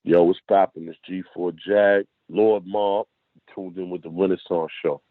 Yo, what's poppin'? It's G4 Jag, Lord Mob, tuned in with the Renaissance Show.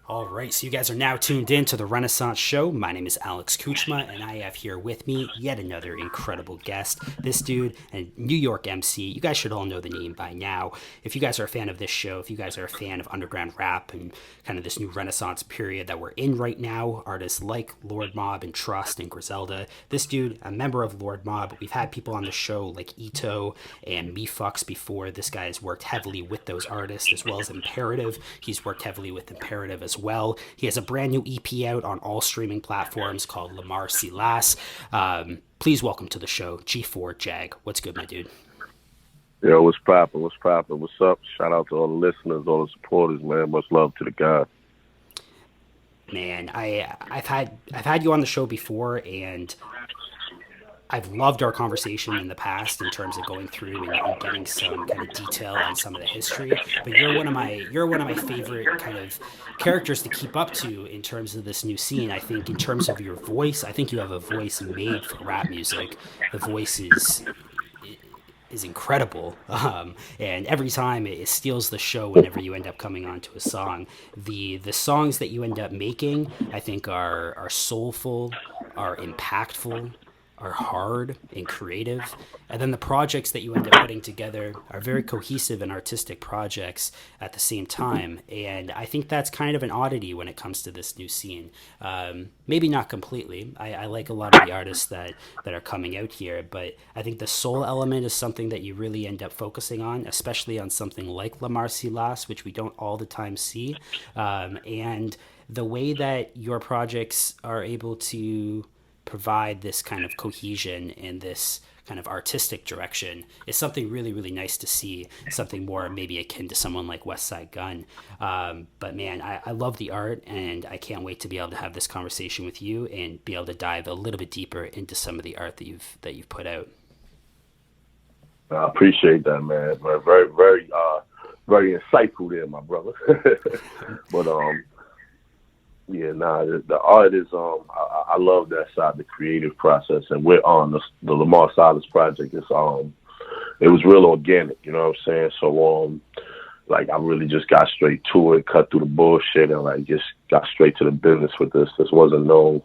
All right, so you guys are now tuned in to the Renaissance Show. My name is Alex Kuchma, and I have here with me yet another incredible guest. This dude, a New York MC. You guys should all know the name by now. If you guys are a fan of this show, if you guys are a fan of underground rap and kind of this new Renaissance period that we're in right now, artists like Lord Mob and Trust and Griselda. This dude, a member of Lord Mob. We've had people on the show like Ito and Me Fucks before. This guy has worked heavily with those artists as well as Imperative. He's worked heavily with Imperative as well. He has a brand new EP out on all streaming platforms called Lamar Silas. Please welcome to the show, G4 Jag. What's good, my dude? Yo, what's poppin'? What's poppin'? What's up? Shout out to all the listeners, all the supporters, man. Much love to the guy. Man, I've had you on the show before, and I've loved our conversation in the past in terms of going through and getting some kind of detail on some of the history. But you're one of my favorite kind of characters to keep up to in terms of this new scene. I think in terms of your voice, I think you have a voice made for rap music. The voice is incredible, and every time it steals the show whenever you end up coming onto a song. The songs that you end up making, I think, are soulful, are impactful, are hard and creative, and then the projects that you end up putting together are very cohesive and artistic projects at the same time. And I think that's kind of an oddity when it comes to this new scene. Maybe not completely. I like a lot of the artists that are coming out here, but I think the soul element is something that you really end up focusing on, especially on something like Lamar Silas, which we don't all the time see. And the way that your projects are able to provide this kind of cohesion and this kind of artistic direction is something really, really nice to see, something more maybe akin to someone like West Side Gun. But man, I love the art, and I can't wait to be able to have this conversation with you and be able to dive a little bit deeper into some of the art that you've put out. I appreciate that, man. Very, very, very insightful there, my brother. But yeah, the art is I love that side, the creative process, and we're on the Lamar Silas project. It was real organic, you know what I'm saying? So like I really just got straight to it, cut through the bullshit, and like just got straight to the business with this. This wasn't no,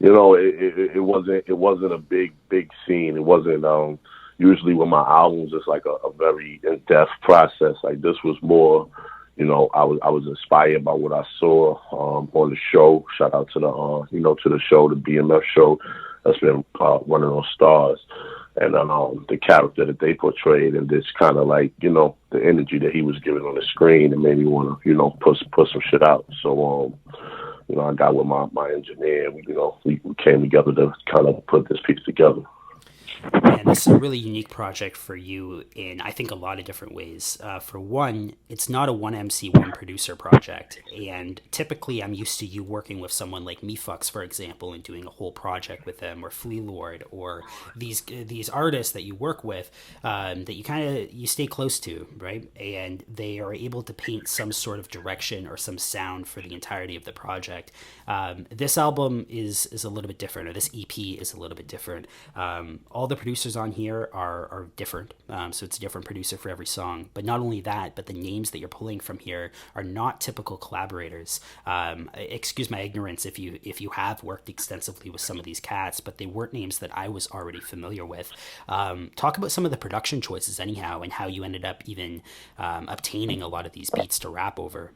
you know, it wasn't a big scene. It wasn't usually with my albums it's like a very in-depth process. Like this was more. You know, I was inspired by what I saw on the show. Shout out to the show, the BMF show that's been running on Stars, and the character that they portrayed, and this kind of like the energy that he was giving on the screen, and made me want to put some shit out. So I got with my engineer. We came together to kind of put this piece together. And this is a really unique project for you in, I think, a lot of different ways. For one, it's not a one MC, one producer project. And typically I'm used to you working with someone like Me Fucks, for example, and doing a whole project with them, or Flea Lord, or these artists that you work with that you stay close to, right? And they are able to paint some sort of direction or some sound for the entirety of the project. This album is a little bit different, or this EP is a little bit different. All the producers on here are different, so it's a different producer for every song. But not only that, but the names that you're pulling from here are not typical collaborators. Excuse my ignorance if you have worked extensively with some of these cats, but they weren't names that I was already familiar with. Talk about some of the production choices anyhow, and how you ended up even obtaining a lot of these beats to rap over.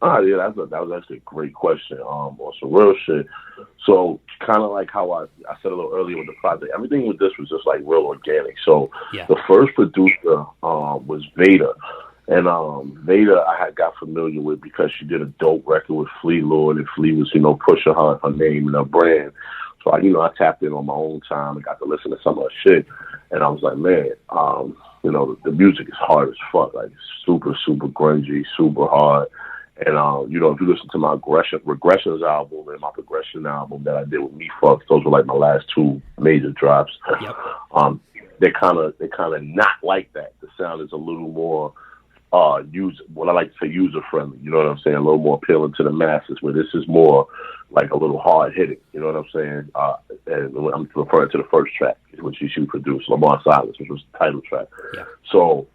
Yeah, that was actually a great question. On some real shit. So kind of like how I said a little earlier with the project, everything with this was just like real organic. So yeah. The first producer was Veda. And Veda I had got familiar with because she did a dope record with Flea Lord, and Flea was, pushing her name and her brand. So I tapped in on my own time and got to listen to some of her shit. And I was like, man, the music is hard as fuck, like super, super grungy, super hard. And, if you listen to my Regressions album and my Progression album that I did with Me Fucks, those were like my last two major drops. Yep. They're kind of not like that. The sound is a little more what I like to say, user friendly. You know what I'm saying? A little more appealing to the masses. Where this is more like a little hard hitting. You know what I'm saying? And I'm referring to the first track, which she produced, Lamar Silas, which was the title track. Yeah. So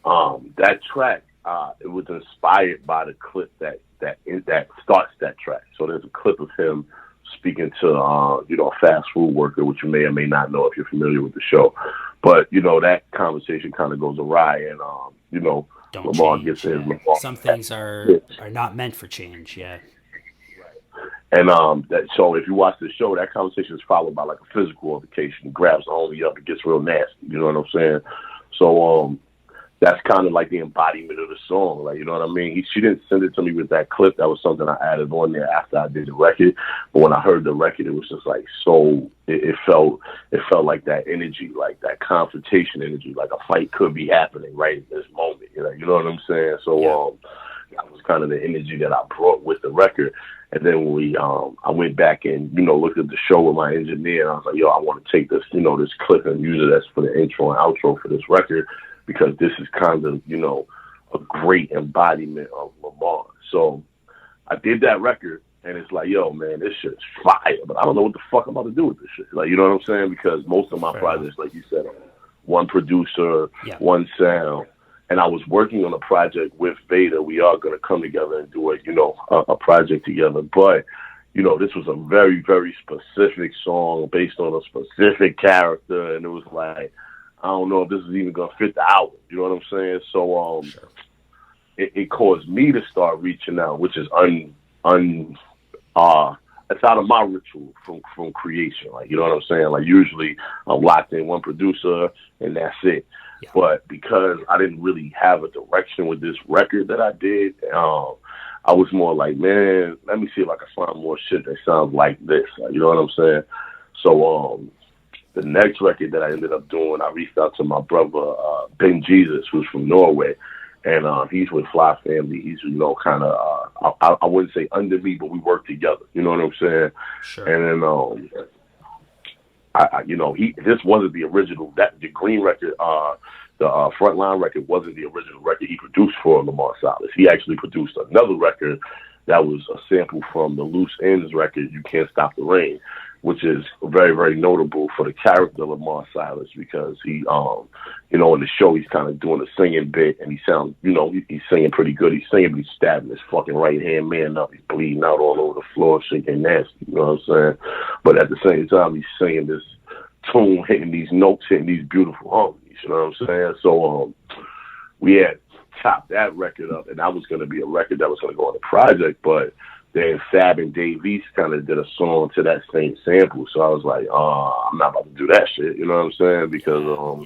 that track, it was inspired by the clip that starts that track. So there's a clip of him speaking to a fast food worker, which you may or may not know if you're familiar with the show. But that conversation kind of goes awry, and Don't Lamar change, gets in. yeah. Some things are not meant for change. Yeah. And so if you watch the show, that conversation is followed by like a physical altercation. He grabs the homie up, it gets real nasty. You know what I'm saying? So that's kind of like the embodiment of the song. Like, you know what I mean? She didn't send it to me with that clip. That was something I added on there after I did the record. But when I heard the record, it was just like it felt like that energy, like that confrontation energy, like a fight could be happening right at this moment. You know what I'm saying? So that was kind of the energy that I brought with the record. And then when I went back and, looked at the show with my engineer, and I was like, I want to take this, this clip and use it as for the intro and outro for this record, because this is kind of, a great embodiment of Lamar. So I did that record, and it's like, man, this shit's fire, but I don't know what the fuck I'm about to do with this shit. Like, you know what I'm saying? Because most of my projects, like you said, one producer, one sound. And I was working on a project with Veda. We are going to come together and do a project together. But, this was a very, very specific song based on a specific character. And it was like, I don't know if this is even going to fit the album. You know what I'm saying? So it caused me to start reaching out, which is it's out of my ritual from creation. Like, you know what I'm saying? Like, usually I'm locked in one producer and that's it. Yeah. But because I didn't really have a direction with this record that I did, I was more like, man, let me see if I can find more shit that sounds like this. Like, you know what I'm saying? So the next record that I ended up doing, I reached out to my brother, Ben Jesus, who's from Norway. And he's with Fly Family. He's, kind of, I wouldn't say under me, but we work together. You know what I'm saying? Sure. And then, this wasn't the original. The Green record, the Frontline record wasn't the original record he produced for Lamar Silas. He actually produced another record that was a sample from the Loose Ends record, You Can't Stop the Rain, which is very, very notable for the character Lamar Silas, because he, in the show, he's kind of doing a singing bit, and he sounds, he's singing pretty good. He's singing, but he's stabbing his fucking right-hand man up. He's bleeding out all over the floor, shaking nasty, you know what I'm saying? But at the same time, he's singing this tune, hitting these notes, hitting these beautiful harmonies, you know what I'm saying? So we had chopped that record up, and that was going to be a record that was going to go on the project, but then Fab and Dave East kind of did a song to that same sample. So I was like, I'm not about to do that shit. You know what I'm saying? Because,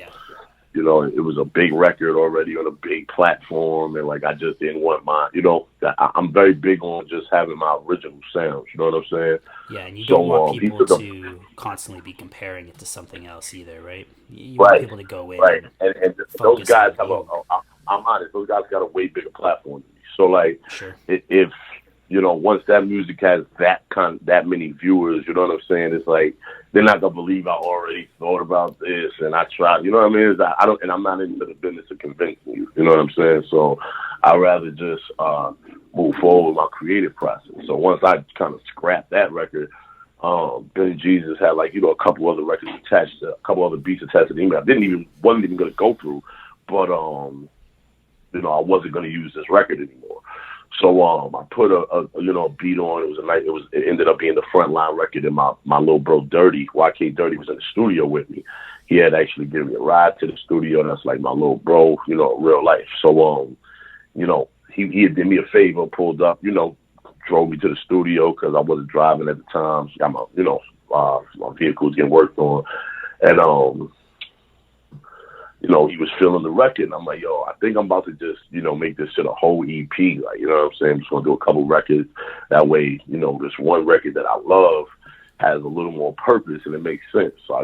it was a big record already on a big platform. And, I just didn't want my, I'm very big on just having my original sounds. You know what I'm saying? Yeah, and you don't want people to constantly be comparing it to something else either, right? You want people to go in. Right. And those guys have I'm honest, those guys got a way bigger platform than me. So, sure. If once that music has that many viewers, you know what I'm saying? It's like, they're not gonna believe I already thought about this and I tried, you know what I mean? And I'm not in the business of convincing you, you know what I'm saying? So I'd rather just move forward with my creative process. So once I kind of scrapped that record, Ben Jesus had a couple other records attached to, a couple other beats attached to the email. Wasn't even gonna go through, but I wasn't gonna use this record anymore. So I put a beat on. It ended up being the Frontline record, and my little bro Dirty, YK Dirty, was in the studio with me. He had actually given me a ride to the studio. That's like my little bro, real life. So he had did me a favor, pulled up, drove me to the studio because I wasn't driving at the time. My vehicle was getting worked on, and he was feeling the record, and I'm like, I think I'm about to just, make this shit a whole EP. Like, you know what I'm saying? I'm just going to do a couple records. That way, this one record that I love has a little more purpose, and it makes sense. So I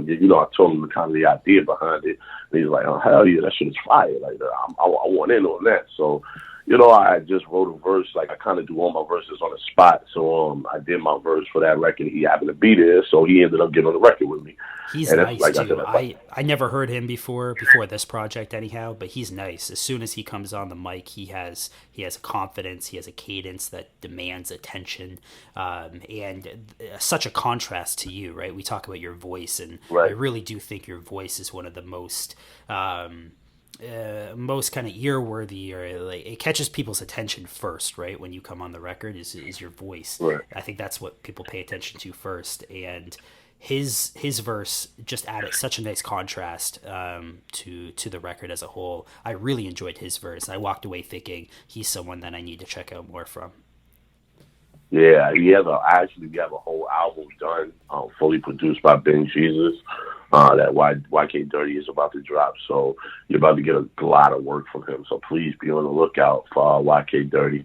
told him the kind of the idea behind it, and he's like, oh, hell yeah, that shit is fire. Like, I want in on that. So, I just wrote a verse. Like, I kind of do all my verses on the spot. So I did my verse for that record. He happened to be there, so he ended up getting on the record with me. He's And that's nice like I too. said, I never heard him before this project anyhow, but he's nice. As soon as he comes on the mic, he has a confidence, he has a cadence that demands attention, and such a contrast to you, right? We talk about your voice, and I right. really do think your voice is one of the most kind of earworthy, or like it catches people's attention first, right? When you come on the record, is your voice. Right. I think that's what people pay attention to first, and his verse just added such a nice contrast to the record as a whole. I really enjoyed his verse. I walked away thinking he's someone that I need to check out more from. Yeah, we have a whole album done, fully produced by Ben Jesus. That YK Dirty is about to drop, so you're about to get a lot of work from him. So please be on the lookout for YK Dirty,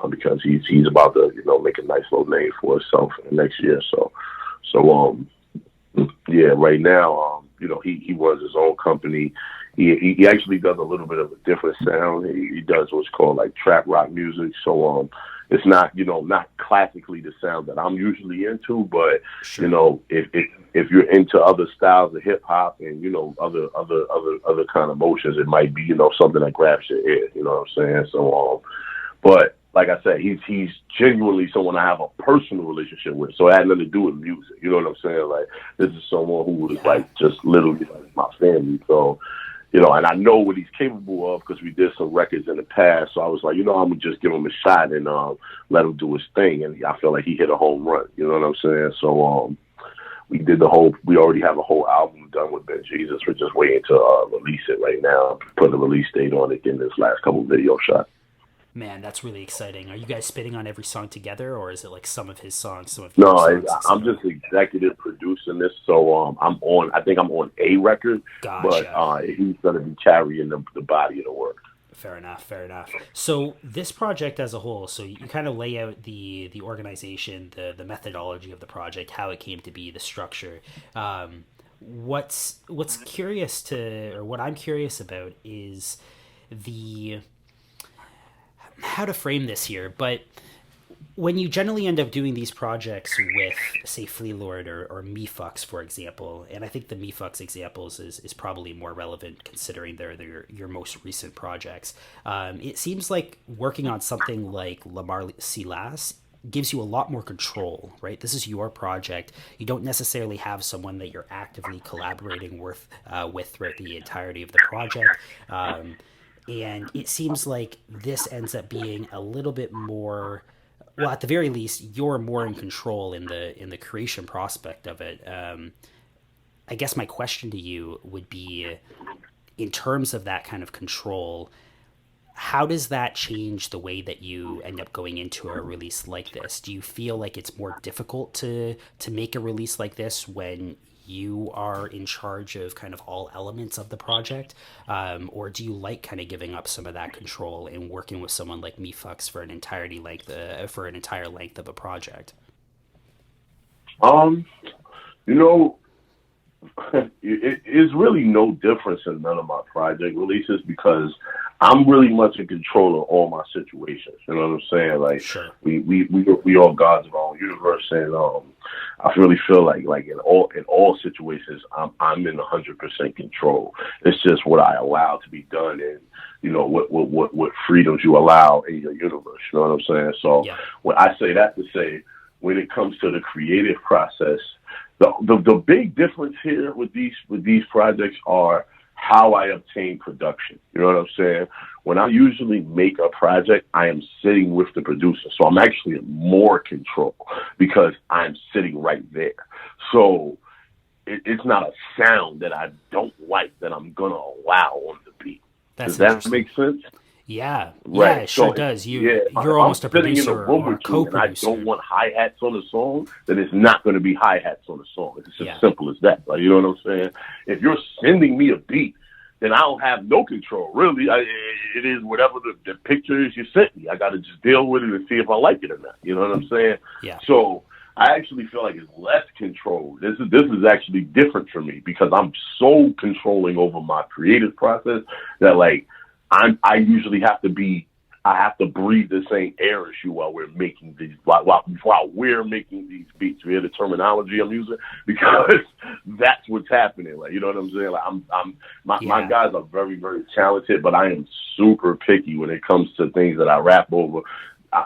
because he's about to make a nice little name for himself in the next year. So yeah, right now he runs his own company. He actually does a little bit of a different sound. He does what's called like trap rock music. So it's not not classically the sound that I'm usually into, but Sure. if you're into other styles of hip hop and other kind of motions, it might be something that grabs your ear. You know what I'm saying? So but like I said, he's genuinely someone I have a personal relationship with. So it had nothing to do with music. You know what I'm saying? Like, this is someone who was like just literally like my family. So, and I know what he's capable of because we did some records in the past. So I was like, I'm gonna just give him a shot and let him do his thing. And I feel like he hit a home run. You know what I'm saying? So we already have a whole album done with Ben Jesus. We're just waiting to release it right now. Put the release date on it in this last couple video shots. Man, that's really exciting. Are you guys spitting on every song together, or is it like some of his songs, some of your No, songs, I'm etc.? just executive producing this, so I think I'm on a record, but Gotcha. he's gonna be carrying the body of the work. Fair enough. Fair enough. So this project as a whole, so you kind of lay out the organization, the methodology of the project, how it came to be, the structure. What's curious to, or what I'm curious about is the how to frame this here, but when you generally end up doing these projects with, say, Flea Lord or Mefucks, for example, and I think the Mefucks examples is probably more relevant considering they're your most recent projects. It seems like working on something like Lamar Silas gives you a lot more control, right? This is your project. You don't necessarily have someone that you're actively collaborating with throughout the entirety of the project. And it seems like this ends up being a little bit more, well, at the very least, you're more in control in the creation prospect of it. I guess my question to you would be, in terms of that kind of control, how does that change the way that you end up going into a release like this? Do you feel like it's more difficult to make a release like this when you are in charge of kind of all elements of the project, or do you like kind of giving up some of that control and working with someone like Mefucks for an entire length of a project? Um, you know, it is really no difference in none of my project releases because I'm really much in control of all my situations. You know what I'm saying? Like, Sure. we all gods of our own universe, and I really feel like in all situations I'm in 100% control. It's just what I allow to be done, and what freedoms you allow in your universe. You know what I'm saying? So Yeah. when I say that to say, when it comes to the creative process, the big difference here with these projects are how I obtain production. You know what I'm saying? When I usually make a project, I am sitting with the producer. So I'm actually in more control because I'm sitting right there. So it's not a sound that I don't like that I'm going to allow on the beat. That's Does that interesting. make sense? Yeah. Right. Yeah, it sure So does. if You're almost a I'm sitting in a producer room or a with you and I co-producer. don't want hi-hats on the song, then it's not going to be hi-hats on the song. It's just Yeah. simple as that. Like, you know what I'm saying? If you're sending me a beat, then I don't have no control. Really, it is whatever the picture is you sent me. I got to just deal with it and see if I like it or not. You know what I'm saying? Yeah. So I actually feel like it's less control. This is actually different for me because I'm so controlling over my creative process that like I usually have to breathe the same air as you while we're making these while we're making these beats. You hear the terminology I'm using? Because that's what's happening. Like, you know what I'm saying? Like, my guys are very, very talented, but I am super picky when it comes to things that I rap over.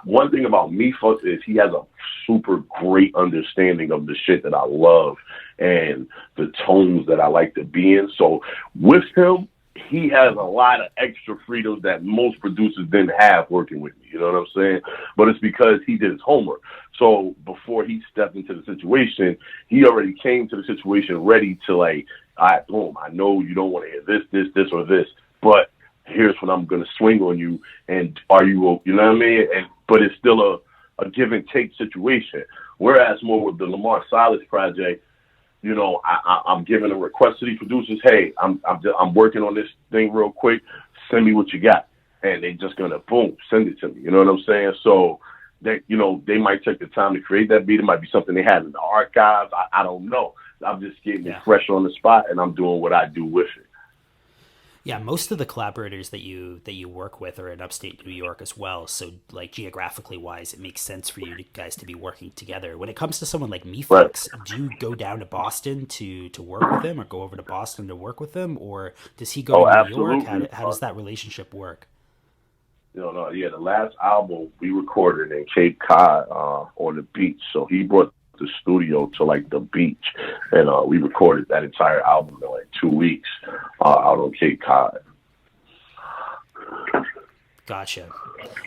One thing about Me Fucks is he has a super great understanding of the shit that I love and the tones that I like to be in. So with him, he has a lot of extra freedoms that most producers didn't have working with me. You know what I'm saying? But it's because he did his homework. So before he stepped into the situation, he already came to the situation ready to, like, all right, boom, I know you don't want to hear this, or this, but here's when I'm going to swing on you. And are you know what I mean? But it's still a give and take situation. Whereas more with the Lamar Silas project, you know, I'm giving a request to these producers, hey, I'm working on this thing real quick. Send me what you got. And they just going to, boom, send it to me. You know what I'm saying? So, they might take the time to create that beat. It might be something they had in the archives. I don't know. I'm just getting it fresh on the spot, and I'm doing what I do with it. Yeah, most of the collaborators that you work with are in upstate New York as well. So, like, geographically wise, it makes sense for you guys to be working together. When it comes to someone like Me Fucks, do you go down to Boston to work with him, or go over to Boston to work with him, or does he go to New absolutely. York? How does that relationship work? The last album we recorded in Cape Cod on the beach. So he brought the studio to, like, the beach, and we recorded that entire album in, like, 2 weeks out on Cape Cod. Gotcha.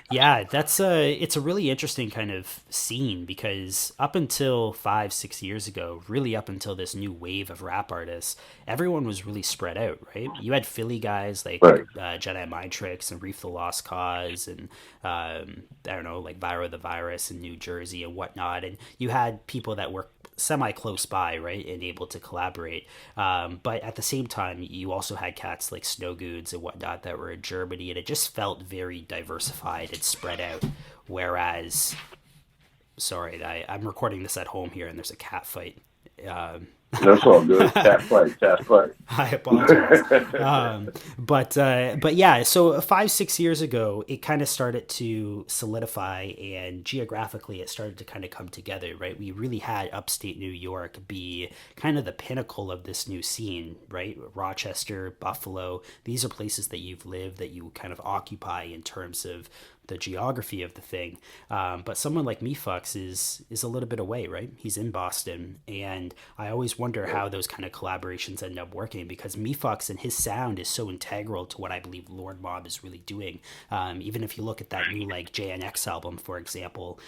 Yeah, it's a really interesting kind of scene, because up until 5-6 years ago, really up until this new wave of rap artists, everyone was really spread out, right? You had Philly guys like Jedi Mind Tricks and Reef the Lost Cause, and I don't know, like Vyro the Virus in New Jersey and whatnot, and you had people that were semi close by, right, and able to collaborate. But at the same time, you also had cats like Snow Goods and whatnot that were in Germany, and it just felt very diversified and spread out. Whereas, sorry, I'm recording this at home here, and there's a cat fight. That's all good. Cat fight. I apologize. But yeah, so 5-6 years ago, it kind of started to solidify, and geographically it started to kind of come together, right? We really had upstate New York be kind of the pinnacle of this new scene, right? Rochester, Buffalo, these are places that you've lived, that you kind of occupy in terms of the geography of the thing. But someone like Me Fucks is a little bit away, right? He's in Boston, and I always wonder how those kind of collaborations end up working, because Me Fucks and his sound is so integral to what I believe Lord Mob is really doing. Even if you look at that new, like, JNX album, for example,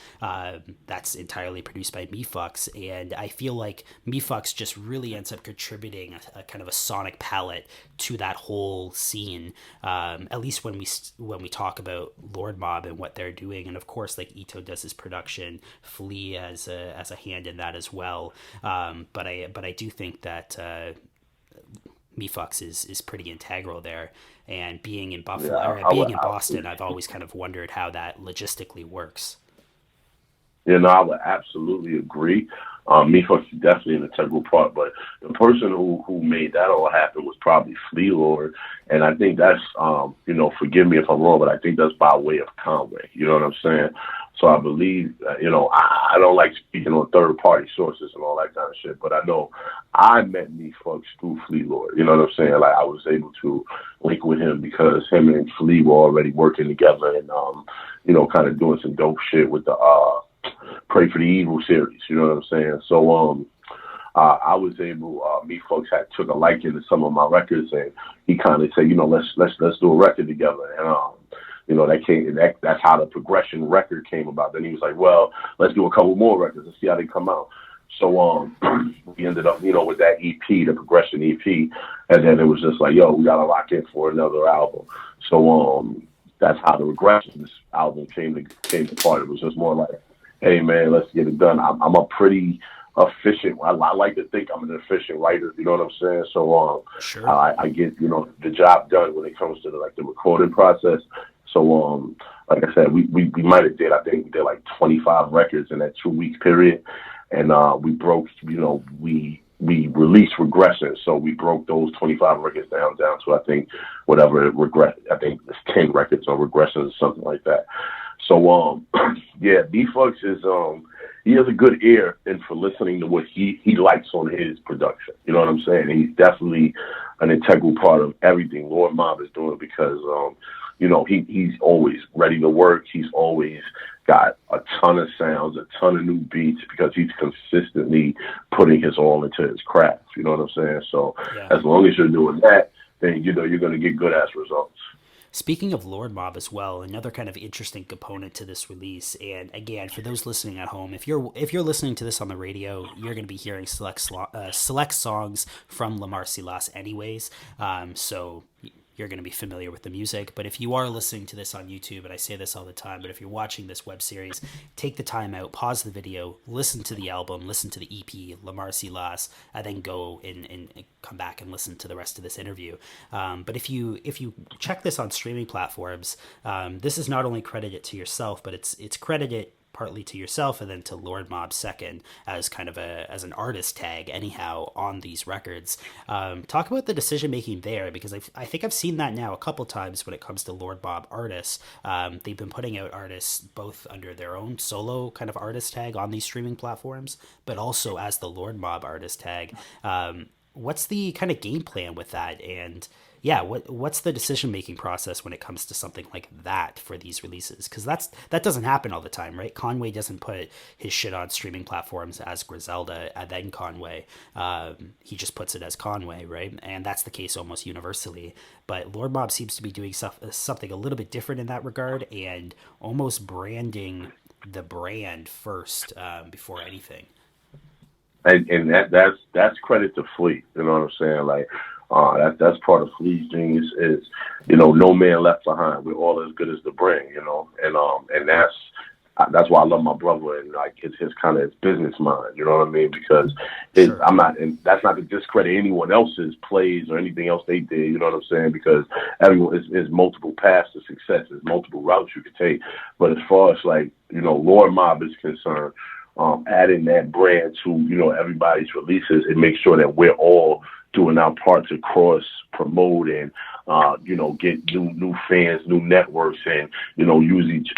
that's entirely produced by Me Fucks, and I feel like Me Fucks just really ends up contributing a kind of a sonic palette to that whole scene, at least when we talk about Lord Mob and what they're doing. And of course, like, Ito does his production, Flea as a hand in that as well. But I do think that Me Fucks is pretty integral there. And being in Buffalo, being in Boston, I've always kind of wondered how that logistically works. I would absolutely agree. Me Fucks is definitely an integral part, but the person who made that all happen was probably Flea Lord, and I think that's, forgive me if I'm wrong, but I think that's by way of Conway. You know what I'm saying? So I believe, I don't like speaking on third-party sources and all that kind of shit, but I know I met Me Fucks through Flea Lord. You know what I'm saying? Like, I was able to link with him because him and Flea were already working together and, kind of doing some dope shit with the Pray for the Evil series, you know what I'm saying? So I was able, Me Fucks took a liking to some of my records, and he kind of said, let's do a record together. And that's how the Progression record came about. Then he was like, well, let's do a couple more records and see how they come out. So we ended up, with that EP, the Progression EP, and then it was just like, yo, we gotta lock in for another album. So that's how the Regressions album came to part. It was just more like, hey man, let's get it done. I'm a pretty efficient. I like to think I'm an efficient writer. You know what I'm saying? So sure. I get the job done when it comes to the recording process. So like I said, we might have did. I think we did like 25 records in that 2 week period, and we broke. We released Regression, so we broke those 25 records down to I think whatever I think it's 10 records on Regression or something like that. So, Me Fucks is, he has a good ear and for listening to what he likes on his production. You know what I'm saying? And he's definitely an integral part of everything Lord Mob is doing because, he's always ready to work. He's always got a ton of sounds, a ton of new beats because he's consistently putting his all into his craft. You know what I'm saying? So as long as you're doing that, then, you're going to get good ass results. Speaking of Lord Mob as well, another kind of interesting component to this release, and again, for those listening at home, if you're listening to this on the radio, you're going to be hearing select songs from Lamar Silas anyways, so you're going to be familiar with the music. But if you are listening to this on YouTube, and I say this all the time, but if you're watching this web series, take the time out, pause the video, listen to the album, listen to the EP, Lamar Silas, and then go and come back and listen to the rest of this interview. But if you check this on streaming platforms, this is not only credited to yourself, but it's credited partly to yourself and then to Lord Mob second as kind of as an artist tag anyhow on these records. Talk about the decision making there, because I think I've seen that now a couple times when it comes to Lord Mob artists. They've been putting out artists both under their own solo kind of artist tag on these streaming platforms, but also as the Lord Mob artist tag. What's the kind of game plan with that? And yeah, what's the decision-making process when it comes to something like that for these releases? Because that doesn't happen all the time, right? Conway doesn't put his shit on streaming platforms as Griselda and then Conway. He just puts it as Conway, right? And that's the case almost universally. But Lord Mob seems to be doing something a little bit different in that regard and almost branding the brand first before anything. And that's credit to Fleet. You know what I'm saying? Like, that's part of Fleet's genius is, no man left behind. We're all as good as the brand, and that's why I love my brother and like his kind of his business mind. You know what I mean? Because sure. That's not to discredit anyone else's plays or anything else they did. You know what I'm saying? Because everyone is multiple paths to success. There's multiple routes you could take. But as far as like, Lord Mob is concerned, adding that brand to, everybody's releases, it makes sure that we're all doing our part to cross promote and, get new fans, new networks and, use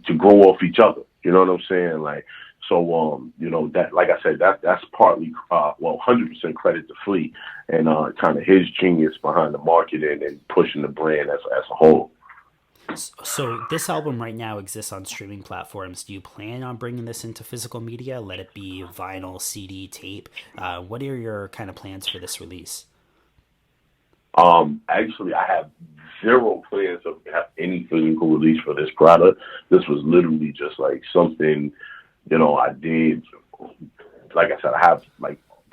to grow off each other. You know what I'm saying? Like, so, that, like I said, that's partly, 100% credit to Fleet and, kind of his genius behind the marketing and pushing the brand as a whole. So this album right now exists on streaming platforms. Do you plan on bringing this into physical media? Let it be vinyl, CD, tape? What are your kind of plans for this release? Actually, I have zero plans of any physical release for this product. This was literally just like something, I did. Like I said, I have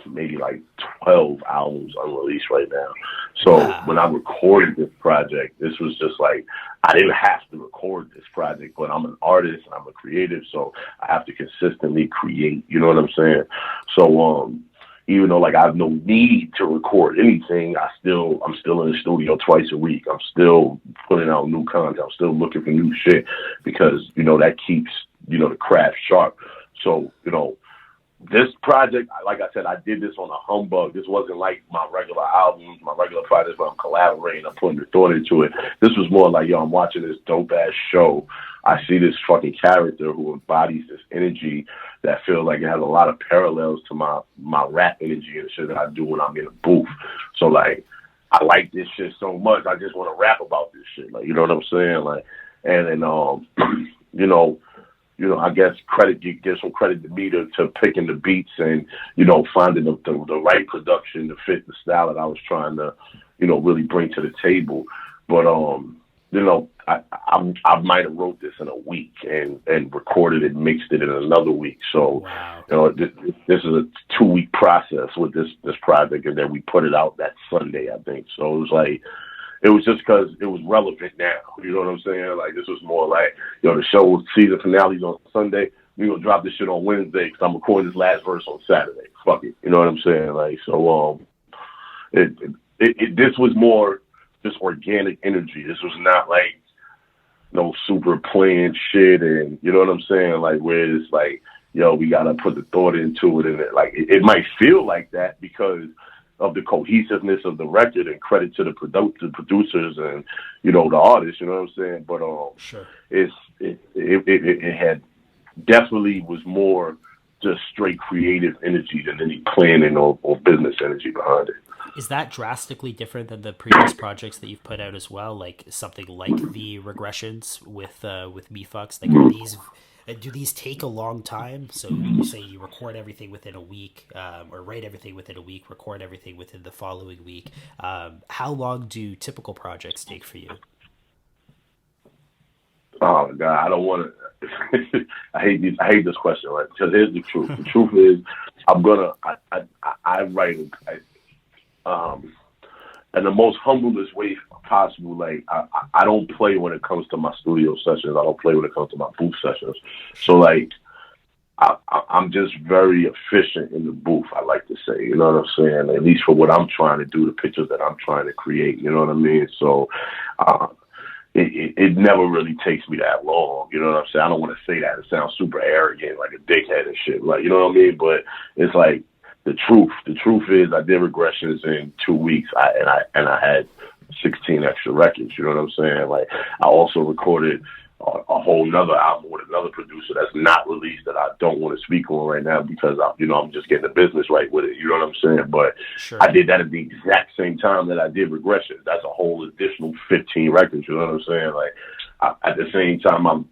maybe 12 albums unreleased right now. So when I recorded this project, this was just like, I didn't have to record this project, but I'm an artist and I'm a creative, so I have to consistently create, you know what I'm saying? So, even though I have no need to record anything, I'm still in the studio twice a week. I'm still putting out new content. I'm still looking for new shit because, that keeps, the craft sharp. So, this project, like I said, I did this on a humbug. This wasn't like my regular albums, my regular projects where I'm collaborating, I'm putting the thought into it. This was more like, I'm watching this dope-ass show. I see this fucking character who embodies this energy that feels like it has a lot of parallels to my rap energy and shit that I do when I'm in a booth. So, I like this shit so much, I just want to rap about this shit. You know what I'm saying? And then, I guess give some credit to me to picking the beats and, finding the right production to fit the style that I was trying to, really bring to the table. But, I might have wrote this in a week and recorded it, mixed it in another week. So, wow. This is a 2-week process with this project, and then we put it out that Sunday, I think. So it was just because it was relevant now. You know what I'm saying? This was more like, the show season finale's on Sunday. We're going to drop this shit on Wednesday because I'm recording this last verse on Saturday. Fuck it. You know what I'm saying? So, this was more just organic energy. This was not no super planned shit. And you know what I'm saying? Where it's we got to put the thought into it. And it might feel like that because of the cohesiveness of the record, and credit to the producers and, the artists, you know what I'm saying? But, sure. It had definitely was more just straight creative energy than any planning or business energy behind it. Is that drastically different than the previous projects that you've put out as well? Like something like the regressions with Me Fucks? Like, are these do these take a long time? So you say you record everything within a week, or write everything within a week, record everything within the following week. How long do typical projects take for you? Oh God, I don't want to. I hate this question, right? Because here's the truth. The truth is, I write in the most humblest way possible. Like I don't play when it comes to my studio sessions. I don't play when it comes to my booth sessions. So like I'm just very efficient in the booth. I like to say, you know what I'm saying? At least for what I'm trying to do, the pictures that I'm trying to create. You know what I mean? So. It never really takes me that long, you know what I'm saying? I don't want to say that. It sounds super arrogant, like a dickhead and shit, like, you know what I mean? But it's like the truth. The truth is, I did regressions in 2 weeks, and I had 16 extra records. You know what I'm saying? Like, I also recorded a whole nother album with another producer that's not released that I don't want to speak on right now because I'm just getting the business right with it. You know what I'm saying? But sure. I did that at the exact same time that I did regressions. That's a whole additional 15 records. You know what I'm saying? Like at the same time,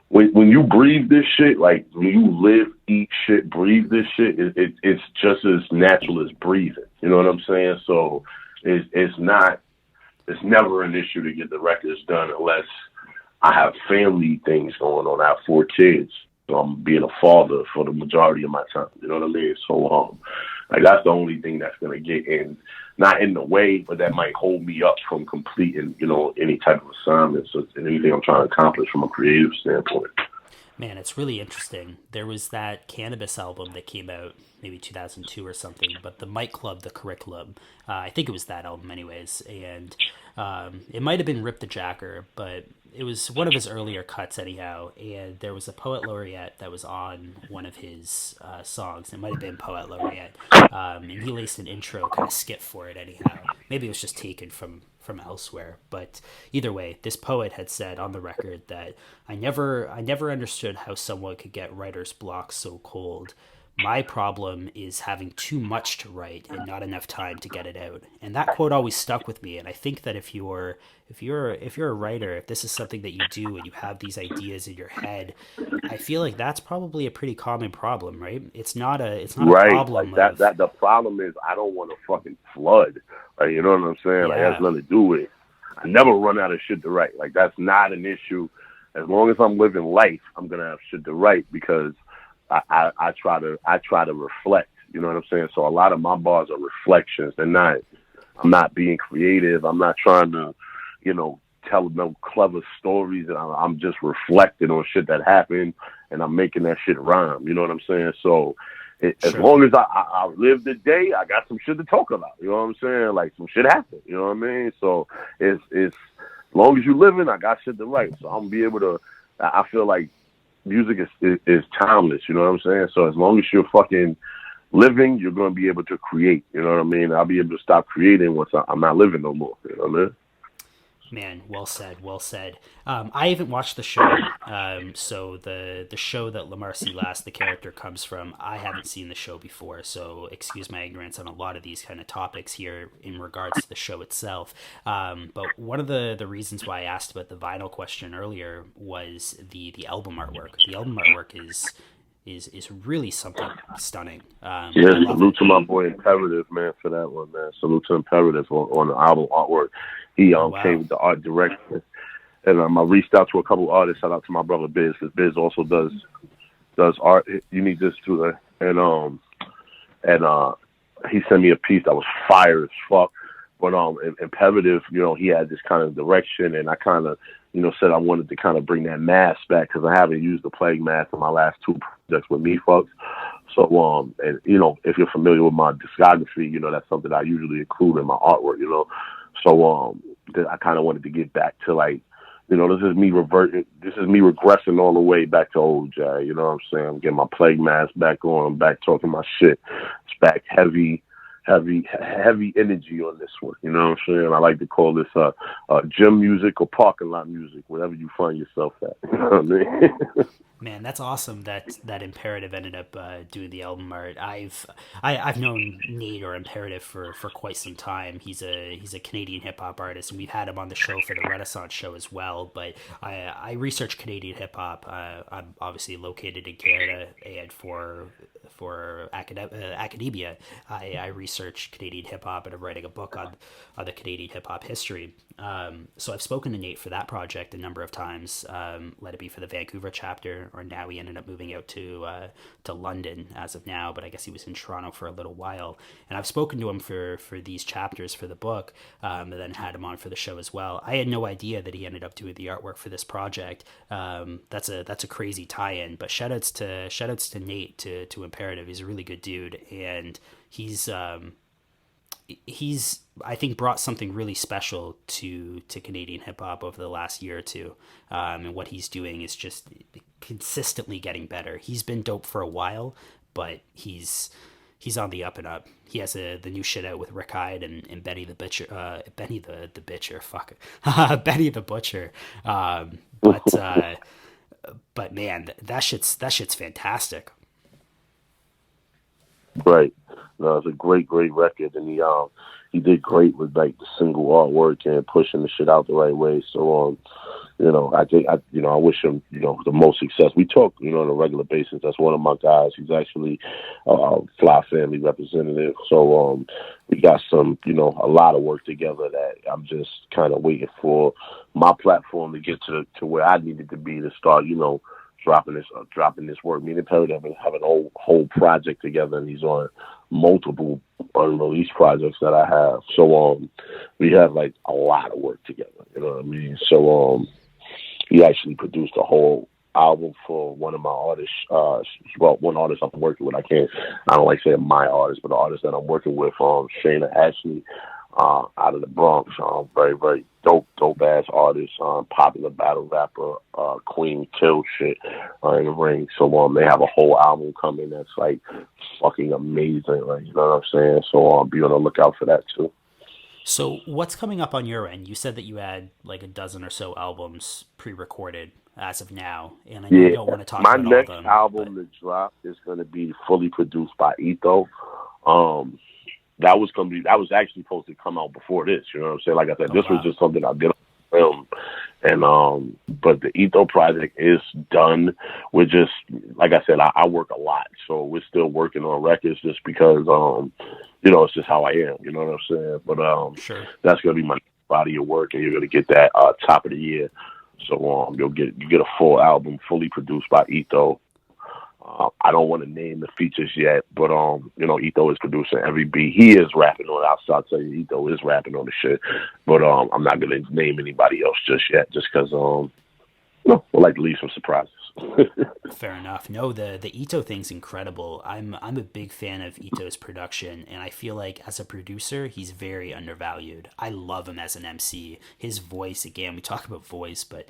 when you breathe this shit, like when you live, eat shit, breathe this shit, it's just as natural as breathing. You know what I'm saying? So it's never an issue to get the records done unless I have family things going on. I have 4 kids, so I'm being a father for the majority of my time. You know what I mean? So, like that's the only thing that's gonna get not in the way, but that might hold me up from completing, any type of assignments or anything I'm trying to accomplish from a creative standpoint. Man, it's really interesting. There was that Cannabis album that came out maybe 2002 or something, but the Mic Club, the Curriculum, I think it was that album anyways, and it might have been Rip the Jacker, but it was one of his earlier cuts anyhow, and there was a Poet Laureate that was on one of his songs. It might have been Poet Laureate, and he laced an intro kind of skit for it anyhow. Maybe it was just taken from elsewhere, but either way, this poet had said on the record that I never understood how someone could get writer's block so cold. My problem is having too much to write and not enough time to get it out. And that quote always stuck with me. And I think that if you're a writer, if this is something that you do and you have these ideas in your head, I feel like that's probably a pretty common problem, right? It's not a problem. Like that the problem is I don't want to fucking flood. Like, you know what I'm saying? Yeah. Like, it has nothing to do with it. I never run out of shit to write. Like, that's not an issue. As long as I'm living life, I'm gonna have shit to write because I try to reflect. You know what I'm saying? So a lot of my bars are reflections. I'm not being creative. I'm not trying to, tell no clever stories. And I'm just reflecting on shit that happened, and I'm making that shit rhyme. You know what I'm saying? So. As long as I live the day, I got some shit to talk about. You know what I'm saying? Like some shit happened. You know what I mean? So it's as long as you living, I got shit to write. So I'm gonna be able to. I feel like music is timeless. You know what I'm saying? So as long as you're fucking living, you're gonna be able to create. You know what I mean? I'll be able to stop creating once I'm not living no more. You know what I mean? Man, well said, well said. I haven't watched the show, so the show that Lamar Silas, the character, comes from, I haven't seen the show before, so excuse my ignorance on a lot of these kind of topics here in regards to the show itself. But one of the reasons why I asked about the vinyl question earlier was the album artwork. The album artwork is really something stunning. Salute to my boy Imperative, man, for that one, man. Salute to Imperative on the album artwork. He came with the art direction, and I reached out to a couple artists. Shout out to my brother Biz, because Biz also does art. You need this too, and he sent me a piece that was fire as fuck. But Imperative, he had this kind of direction, and I kind of, said I wanted to kind of bring that mask back because I haven't used the plague mask in my last 2 projects with Me Fucks. So, and if you're familiar with my discography, that's something I usually include in my artwork. So, I kind of wanted to get back to like, this is me regressing all the way back to old Jag. You know what I'm saying? I'm getting my plague mask back on. I'm back talking my shit. It's back heavy energy on this one. You know what I'm saying? I like to call this gym music or parking lot music, whatever you find yourself at. You know what I mean? Man, that's awesome that Imperative ended up doing the album art. I've known Nate or Imperative for quite some time. He's a Canadian hip hop artist, and we've had him on the show for the Renaissance show as well. But I research Canadian hip hop. I'm obviously located in Canada, and for academia, I research Canadian hip hop, and I'm writing a book on the Canadian hip hop history. So I've spoken to Nate for that project a number of times. Let it be for the Vancouver chapter, or now he ended up moving out to London as of now. But I guess he was in Toronto for a little while, and I've spoken to him for these chapters for the book, and then had him on for the show as well. I had no idea that he ended up doing the artwork for this project. That's a crazy tie-in. But shoutouts to Nate to Imperative. He's a really good dude, and he's I think brought something really special to Canadian hip hop over the last year or two, and what he's doing is just consistently getting better. He's been dope for a while, but he's on the up and up. He has the new shit out with Rick Hyde and Benny the Butcher, Benny the Butcher, fuck it, Benny the Butcher. But man, that shit's fantastic. Right. No, it's a great record, and he did great with like the single artwork and pushing the shit out the right way. So I think I wish him the most success. We talk on a regular basis. That's one of my guys. He's actually a Fly family representative. So we got some a lot of work together that I'm just kind of waiting for my platform to get to where I needed to be to start dropping this work. Me and Perry have a whole project together, and he's on multiple unreleased projects that I have. So we have like a lot of work together. You know what I mean? So he actually produced a whole album for one of my artists. One artist I'm working with. I don't like saying my artist, but the artist that I'm working with, Shayna Ashley. Out of the Bronx, very, very dope ass artist, popular battle rapper, Queen kill shit in the ring. So they have a whole album coming that's like fucking amazing, like, you know what I'm saying? So be on the lookout for that too. So what's coming up on your end? You said that you had like a dozen or so albums pre-recorded as of now, and I know you don't want to talk my about next all of them. album to drop is going to be fully produced by Etho. That was actually supposed to come out before this, you know what I'm saying? Like I said, this was just something I did on film. And but the Etho project is done. We're just, like I said, I work a lot, so we're still working on records just because it's just how I am, you know what I'm saying? But Sure. That's gonna be my body of work, and you're gonna get that top of the year. So you get a full album fully produced by Etho. I don't want to name the features yet, but Etho is producing every beat. He is rapping on it. I'll tell you, Etho is rapping on the shit. But I'm not gonna name anybody else just yet, just because we'd like to leave some surprises. Fair enough. No, the Ito thing's incredible. I'm a big fan of Ito's production, and I feel like as a producer, he's very undervalued. I love him as an MC. His voice, again, we talk about voice, but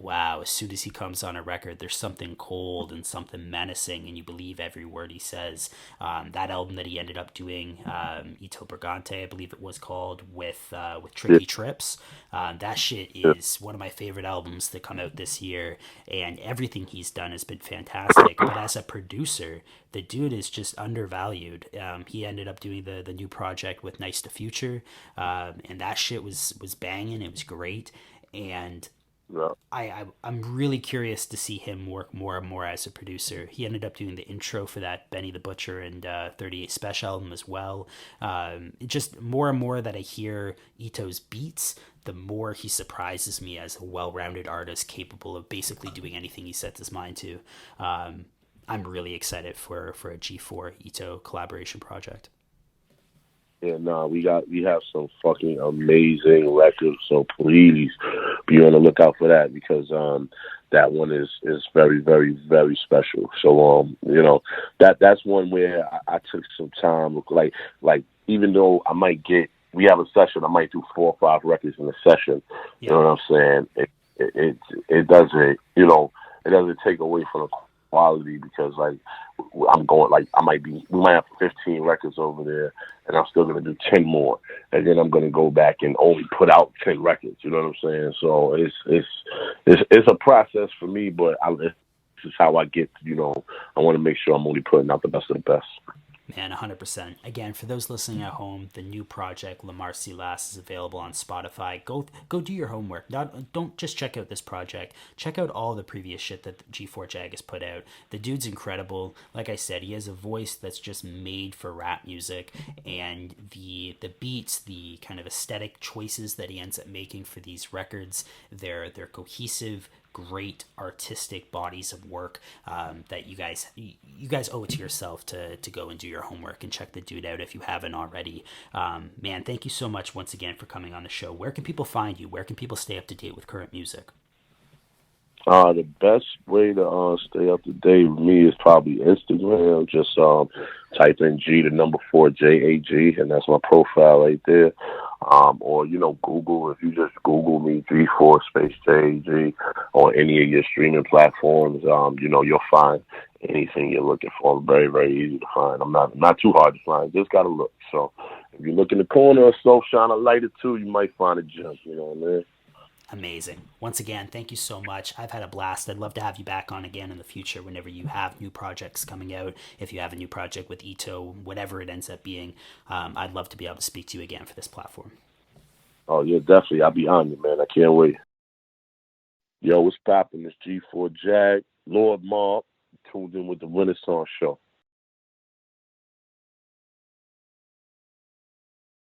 wow, as soon as he comes on a record, there's something cold and something menacing, and you believe every word he says. That album that he ended up doing, Ito Brigante, I believe it was called, with Tricky Trips, that shit is one of my favorite albums to come out this year, and everything he's done has been fantastic. But as a producer, the dude is just undervalued. He ended up doing the new project with Nice to Future, and that shit was banging. It was great, and Yeah. I'm really curious to see him work more and more as a producer. He ended up doing the intro for that Benny the Butcher and 38 Special album as well. Just more and more that I hear Ito's beats, the more he surprises me as a well-rounded artist capable of basically doing anything he sets his mind to. I'm really excited for a G4 Ito collaboration project. Yeah, we have some fucking amazing records, so please be on the lookout for that, because that one is very, very, very special. So that's one where I took some time, like even though we have a session, I might do 4 or 5 records in a session. Yeah. You know what I'm saying? It doesn't it doesn't take away from the quality, because like I'm going, like we might have 15 records over there, and I'm still gonna do 10 more, and then I'm gonna go back and only put out 10 records. You know what I'm saying? So it's a process for me, but is how I get, I want to make sure I'm only putting out the best of the best. Man, 100%. Again, for those listening at home, the new project Lamar Silas is available on Spotify. Go do your homework. Don't just check out this project. Check out all the previous shit that G4 Jag has put out. The dude's incredible. Like I said, he has a voice that's just made for rap music, and the beats, the kind of aesthetic choices that he ends up making for these records, they're cohesive, great artistic bodies of work that you guys owe it to yourself to go and do your homework and check the dude out if you haven't already. Man, thank you so much once again for coming on the show. Where can people find you? Where can people stay up to date with current music? The best way to stay up to date with me is probably Instagram. Just type in G4 Jag, and that's my profile right there. Or Google. If you just Google me, G4 space JAG, on any of your streaming platforms, you'll find anything you're looking for. Very, very easy to find. I'm not too hard to find. Just gotta look. So if you look in the corner or so, shine a light or two, you might find a gem. You know what I mean? Amazing. Once again, thank you so much. I've had a blast. I'd love to have you back on again in the future whenever you have new projects coming out. If you have a new project with Ito, whatever it ends up being, I'd love to be able to speak to you again for this platform. Oh, yeah, definitely. I'll be on you, man. I can't wait. Yo, what's poppin'? It's G4 Jag, Lord Mark, tuned in with the Renaissance Show.